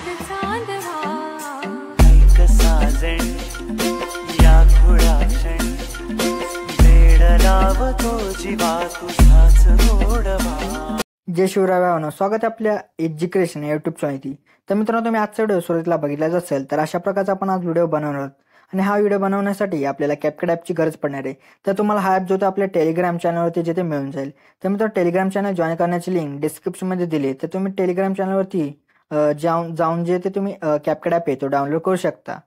ऐक साजण या खुळाक्षण वेड लावतो जीवा तुझाच गोडवा। जय शिवराय भावांनो, स्वागत आहे आपल्या एज्युकेशन यूट्यूब चॅनलवरती। तर मित्रांनो, तुम्ही आजचा व्हिडिओ सुरुवातीला बघितलाच असेल, तर अशा प्रकारचा आपण आज व्हिडिओ बनवणार आहोत आणि हा व्हिडिओ बनवण्यासाठी आपल्याला कॅपकट ॲपची गरज पडणार आहे। तर तुम्हाला हा ॲप जो तो आपल्या टेलिग्राम चॅनलवरती जिथे मिळून जाईल। तर मित्रांनो, टेलिग्राम चॅनल जॉईन करण्याची लिंक डिस्क्रिप्शनमध्ये दिली आहे। तर तुम्ही टेलिग्राम चॅनलवरती जाऊन जे ते तुम्ही कॅपकट ॲप आहे तो डाउनलोड करू शकता।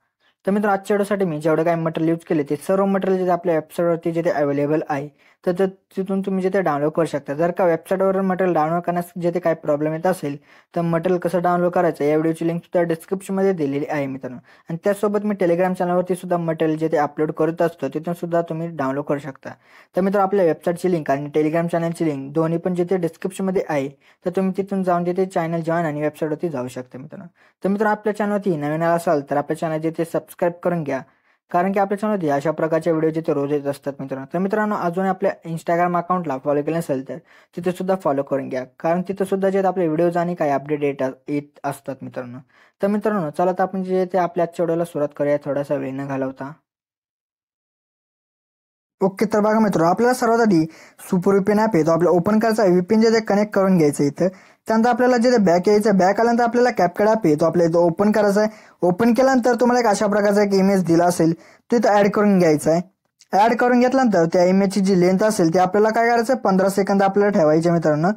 तर मित्रांनो, आजच्या व्हिडिओसाठी मी जेवढं काही मटेरियल यूज केले ते सर्व मटेरियल जे आपल्या वेबसाईटवरती जिथे अवेलेबल आहे, तर तिथून तुम्ही जिथे डाउनलोड करू शकता। जर का वेबसाईटवर मटेरियल डाउनलोड करण्यास जिथे काही प्रॉब्लेम येत असेल, तर मटेरियल कसं डाउनलोड करायचं या व्हिडिओची लिंक सुद्धा डिस्क्रिप्शनमध्ये दिलेली आहे मित्रांनो। आणि त्याचसोबत मी टेलिग्राम चॅनलवरती सुद्धा मटेरियल जिथे अपलोड करत असतो तिथून सुद्धा तुम्ही डाउनलोड करू शकता। तर मित्रांनो, आपल्या वेबसाईटची लिंक आणि टेलिग्राम चॅनलची लिंक दोन्ही पण जिथे डिस्क्रिप्शनमध्ये आहे, तर तुम्ही तिथून जाऊन तिथे चॅनल जॉईन आणि वेबसाईटवरती जाऊ शकता मित्रांनो। तर मित्रांनो, आपल्या चॅनलवरती नवीन असाल तर आपल्या चॅनल जिथे सबस्क्राईब करून घ्या, कारण की आपल्या चॅनलमध्ये अशा प्रकारच्या व्हिडिओ जिथे रोज येत असतात मित्रांनो। तर मित्रांनो, अजून आपल्या इंस्टाग्राम अकाउंटला फॉलो केलं नसेल तर तिथे सुद्धा फॉलो करून घ्या, कारण तिथे सुद्धा जे आपले व्हिडिओज आणि काही अपडेट येत असतात मित्रांनो। तर मित्रांनो, चला तर आपण जे ते आपल्या आजच्या व्हिडिओला सुरुवात करूया थोडासा वेळ न घालवता। ओके, तर बघा मित्रांनो, आपल्याला सर्वात आधी सुपर व्हीपीएन ॲप आहे तो आपल्याला ओपन करायचा आहे। व्हीपीएन जे कनेक्ट करून घ्यायचं इथं। त्यानंतर आपल्याला जे बॅक यायचं, बॅक आल्यानंतर आपल्याला कॅपकट ॲप आहे तो आपल्या इथं ओपन करायचा आहे। ओपन केल्यानंतर तुम्हाला एक अशा प्रकारचा एक इमेज दिला असेल तो इथं ॲड करून घ्यायचा आहे। ॲड करून घेतल्यानंतर त्या इमेजची जी लेंथ असेल ती आपल्याला काय करायचं, 15 सेकंद आपल्याला ठेवायचे मित्रांनो।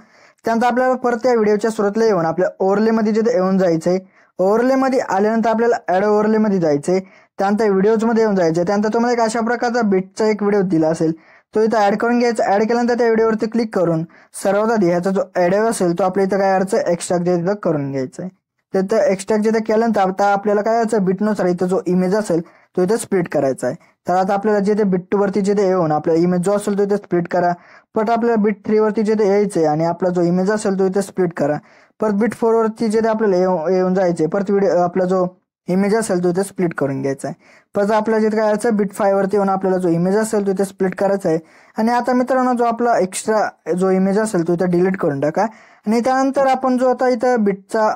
त्यानंतर आपल्याला परत त्या व्हिडिओच्या सुरुवातीला येऊन आपल्या ओव्हरलेमध्ये जिथे येऊन जायचंय। ओव्हरलेमध्ये आल्यानंतर आपल्याला ॲड ओव्हरलेमध्ये जायचंय। त्यानंतर व्हिडिओजमध्ये येऊन जायचं। त्यानंतर तुम्हाला एक अशा प्रकारचा बीटचा एक व्हिडिओ दिला असेल तो इथं ॲड करून घ्यायचा। ॲड केल्यानंतर त्या व्हिडिओवरती क्लिक करून सर्वात आधी ह्याचा जो ऑडिओ असेल तो आपल्या इथं काय करायचं, एक्स्ट्रॅक्ट तिथं करून घ्यायचा आहे। तर एक्स्ट्रॅक्ट जिथं केल्यानंतर आता आपल्याला काय करायचं, बीटनुसार इथं जो इमेज असेल तो इथं स्प्लिट करायचा आहे। तर आता आपल्याला जिथे बीट2 जिथे येऊन आपला इमेज जो असेल तो इथे स्प्लिट करा। परत आपल्याला बीट3 जिथे यायचंय आणि आपला जो इमेज असेल तो इथे स्प्लिट करा। परत बीट4 जिथे आपल्याला येऊन जायचंय, परत व्हिडिओ आपला जो इमेज असेल तो इथे स्प्लिट करून घ्यायचा आहे। परत आपल्याला जिथे काय करायचं, बीट5 येऊन आपल्याला जो इमेज असेल तो इथे स्प्लिट करायचा आहे। आणि आता मित्रांनो, जो आपला एक्स्ट्रा जो इमेज असेल तो इथे डिलीट करून टाका। आणि त्यानंतर आपण जो आता इथं बीटचा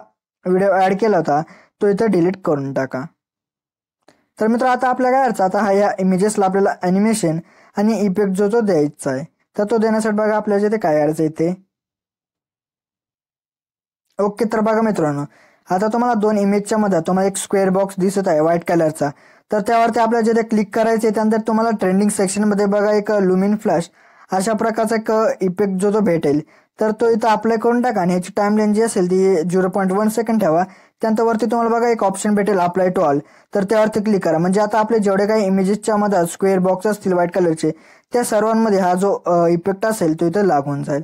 व्हिडिओ ॲड केला होता तो इथं डिलीट करून टाका। तर मित्र, आता आपल्याला काय करायचं, आता या इमेजेसला आपल्याला ॲनिमेशन आणि इफेक्ट जो तो द्यायचा आहे। तर तो देण्यासाठी बघा आपल्याला जिथे काय करायचं इथे। ओके, तर बघा मित्रांनो, आता तुम्हाला दोन इमेजच्या मध्ये तुम्हाला एक स्क्वेअर बॉक्स दिसत आहे व्हाईट कलरचा। तर त्यावरती आपल्याला जिथे क्लिक करायचे, त्यानंतर तुम्हाला ट्रेंडिंग सेक्शनमध्ये बघा एक लुमिन फ्लॅश अशा प्रकारचा एक इफेक्ट जो तो भेटेल। तर तो इथं अप्लाय करून टाका आणि ह्याची टाइमलाईन जी असेल ती 0.1 सेकंड ठेवा। त्यानंतर वरती तुम्हाला बघा एक ऑप्शन भेटेल अप्लाय टू ऑल, तर त्यावरती क्लिक करा। म्हणजे आता आपले जेवढे काही इमेजेसच्या मध्ये स्क्वेअर बॉक्स असतील व्हाईट कलरचे, त्या सर्वांमध्ये हा जो इफेक्ट असेल तो इथं लागून जाईल।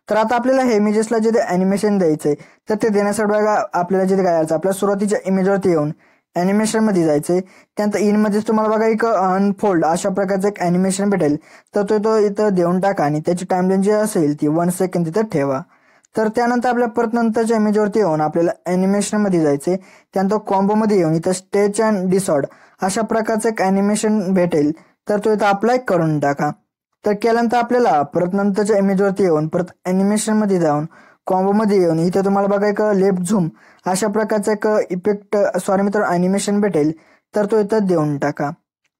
तर आता आपल्याला हे इमेजेसला जिथे ॲनिमेशन द्यायचंय, तर ते देण्यासाठी बघा आपल्याला जिथे काय करायचं, आपल्या सुरुवातीच्या इमेजवरती येऊन ॲनिमेशनमध्ये जायचंय। त्यानंतर इनमध्येच तुम्हाला बघा एक अनफोल्ड अशा प्रकारचं एक ॲनिमेशन भेटेल, तर तो इथं देऊन टाका आणि त्याची टाइमलाईन जी असेल ती 1 सेकंड तिथं ठेवा। तर त्यानंतर आपल्या परत नंतरच्या इमेजवरती येऊन आपल्याला ॲनिमेशनमध्ये जायचंय। त्यानंतर कॉम्बोमध्ये येऊन इथं स्टेच अँड डिसऑर्ड अशा प्रकारचं एक ॲनिमेशन भेटेल, तर तो इथं अप्लाय करून टाका। तर केल्यानंतर आपल्याला परत नंतरच्या इमेजवरती येऊन परत ॲनिमेशनमध्ये जाऊन कॉम्बोमध्ये येऊन इथे तुम्हाला बघा एक लेफ्ट झूम अशा प्रकारचा एक इफेक्ट ॲनिमेशन भेटेल, तर तो इथं देऊन टाका।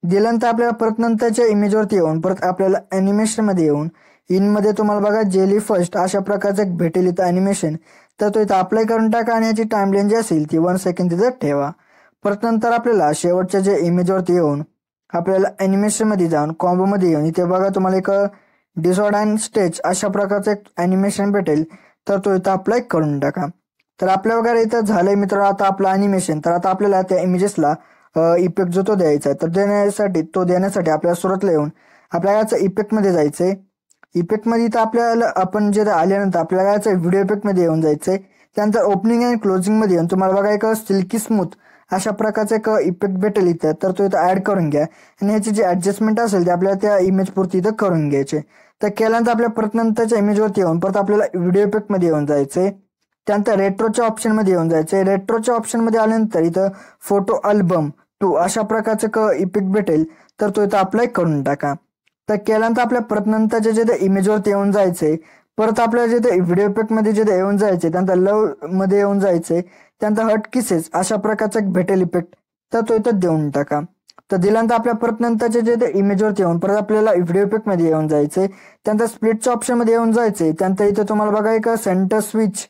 दिल्यानंतर आपल्याला परत नंतरच्या इमेजवरती येऊन परत आपल्याला ॲनिमेशनमध्ये येऊन इनमध्ये तुम्हाला बघा जेली फर्स्ट अशा प्रकारचं एक भेटेल इथं ॲनिमेशन, तर तो इथं अप्लाय करून टाका आणि याची टाइमलाईन जी असेल ती 1 सेकंड तिथं ठेवा। परत नंतर आपल्याला शेवटच्या जे इमेजवरती येऊन आपल्याला ॲनिमेशनमध्ये जाऊन कॉम्बोमध्ये येऊन इथे बघा तुम्हाला एक डिसऑर्ड अँड स्टेच अशा प्रकारचं एक ॲनिमेशन भेटेल, तर तो इथं अप्लाय करून टाका। तर आपल्या वगैरे इथं झालंय मित्र आता आपलं ॲनिमेशन। तर आता आपल्याला त्या इमेजेसला इफेक्ट जो तो द्यायचा आहे, तर तो देण्यासाठी आपल्याला सुरुवातीला येऊन आपल्याला याचं इफेक्टमध्ये जायचंय। इफेक्टमध्ये इथं आपल्याला आपण जे आल्यानंतर आपल्याला याचं व्हिडिओ इफेक्टमध्ये येऊन जायचंय। त्यानंतर ओपनिंग अँड क्लोजिंगमध्ये येऊन तुम्हाला बघा एक सिल्की स्मूथ अशा प्रकारचा एक इफेक्ट भेटेल इथं, तर तो इथं ॲड करून घ्या आणि ह्याची जी ॲडजस्टमेंट असेल ते आपल्याला त्या इमेज पुरती इथं करून घ्यायचे। तर केल्यानंतर आपल्या परत नंतरच्या इमेजवरती येऊन परत आपल्याला व्हिडिओ इफेक्टमध्ये येऊन जायचंय। त्यानंतर रेट्रोच्या ऑप्शनमध्ये येऊन जायचंय। रेट्रोच्या ऑप्शनमध्ये आल्यानंतर इथं फोटो अल्बम 2 अशा प्रकारचं एक इफेक्ट भेटेल, तर तो इथं अप्लाय करून टाका। तर केल्यानंतर आपल्या परत नंतरच्या जे इमेजवरती येऊन जायचंय, परत आपल्याला जिथे व्हिडिओ इफेक्टमध्ये जिथे येऊन जायचे, त्यानंतर लव मध्ये येऊन जायचंय। त्यानंतर हट किसेस अशा प्रकारचा एक भेटेल इफेक्ट, तर तो इथं देऊन टाका. तर दिल्यानंतर आपल्या परत नंतरचे जे ते इमेजवरती येऊन परत आपल्याला व्हिडिओ इफेक्ट मध्ये येऊन जायचंय. त्यानंतर स्प्लिटच्या ऑप्शन मध्ये येऊन जायचंय. त्यानंतर इथं तुम्हाला बघा एक सेंटर स्विच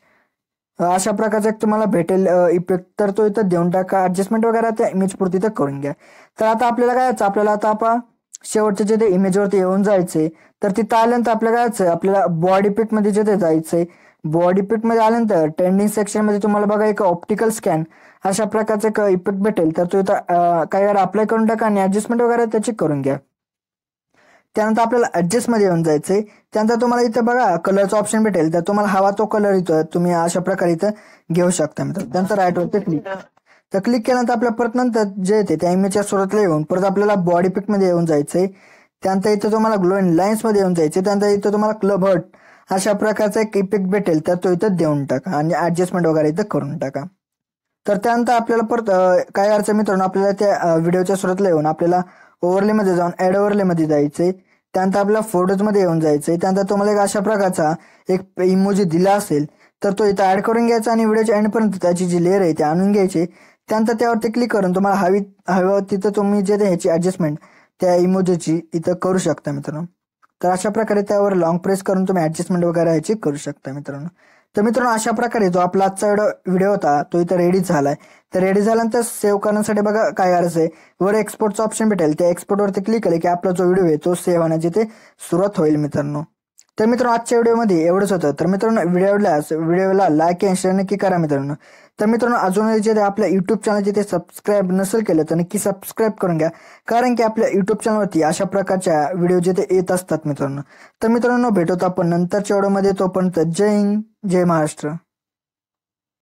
अशा प्रकारचा एक तुम्हाला भेटेल इफेक्ट, तर तो इथं देऊन टाका. ऍडजस्टमेंट वगैरे त्या इमेज पुरती तर करून घ्या. तर आता आपल्याला काय यायचं, आपल्याला आता आपण शेवटचे जे ते इमेजवरती येऊन जायचे. तर तिथं आल्यानंतर आपल्याला काय यायचं, आपल्याला बॉडी इफेक्ट मध्ये जे ते जायचंय. बॉडी इफेक्ट मध्ये आल्यानंतर ट्रेंडिंग सेक्शन मध्ये तुम्हाला बघा एक ऑप्टिकल स्कॅन अशा प्रकारचा एक इफेक्ट भेटेल, तर तो इथं काही वेळा अप्लाय करून टाका आणि ऍडजस्टमेंट वगैरे त्याची करून घ्या. त्यानंतर आपल्याला ऍडजस्ट मध्ये येऊन जायचंय. त्यानंतर तुम्हाला इथं बघा कलरचा ऑप्शन भेटेल, तर तुम्हाला हवा तो कलर इथं तुम्ही अशा प्रकारे इथं घेऊ शकता मित्र. त्यानंतर राईट वरती क्लिक, तर क्लिक केल्यानंतर आपल्या परत नंतर जे येते त्या इमेजच्या सुरुवातीला येऊन परत आपल्याला बॉडी पिक मध्ये येऊन जायचंय. त्यानंतर इथं तुम्हाला ग्लोइंग लाईन्स मध्ये येऊन जायचे. त्यानंतर इथं तुम्हाला क्लब हर्ट अशा प्रकारचा एक इफेक्ट भेटेल, तर तो इथं देऊन टाका आणि ऍडजस्टमेंट वगैरे इथं करून टाका. तर त्यानंतर आपल्याला परत काय अडचण मित्रांनो, आपल्याला त्या व्हिडिओच्या सुरुवातीला येऊन आपल्याला ओव्हरले मध्ये जाऊन ऍड ओव्हरले मध्ये जायचंय. त्यानंतर आपल्याला फोटोज मध्ये येऊन जायचंय. त्यानंतर तुम्हाला एक अशा प्रकारचा एक इमोजी दिला असेल, तर तो इथं ऍड करून घ्यायचा आणि व्हिडिओच्या एंडपर्यंत त्याची जी लेअर आहे ती आणून घ्यायची. त्यानंतर त्यावरती क्लिक करून तुम्हाला हवं तिथं तुम्ही जे ह्याची ऍडजस्टमेंट त्या इमोजीची इथं करू शकता मित्रांनो. तर अशा प्रकारे त्यावर लॉंग प्रेस करून तुम्ही ऍडजस्टमेंट वगैरे ह्याची करू शकता मित्रांनो. तर मित्रांनो अशा प्रकारे जो आपला आजचा व्हिडिओ होता तो इथं रेडी झालाय. तर रेडी झाल्यानंतर सेव्ह करण्यासाठी बघा काय करायचं आहे, वर एक्सपोर्टचा ऑप्शन भेटेल. त्या एक्सपोर्टवरती क्लिक केलं की आपला जो व्हिडिओ आहे तो सेव्ह होण्याची ते सुरुवात होईल मित्रांनो. तर मित्रांनो आजच्या व्हिडिओमध्ये एवढंच होतं. तर मित्रांनो व्हिडिओला लाईक आणि शेअर नक्की करा मित्रांनो. तर मित्रांनो अजूनही जे आपल्या युट्यूब चॅनल जिथे सबस्क्राईब नसेल केलं तर नक्की सबस्क्राईब करून घ्या, कारण की आपल्या युट्यूब चॅनलवरती अशा प्रकारच्या व्हिडिओ जिथे येत असतात मित्रांनो. तर मित्रांनो भेटतो आपण नंतरच्या व्हिडिओमध्ये. तोपर्यंत जय हिंद, जय महाराष्ट्र.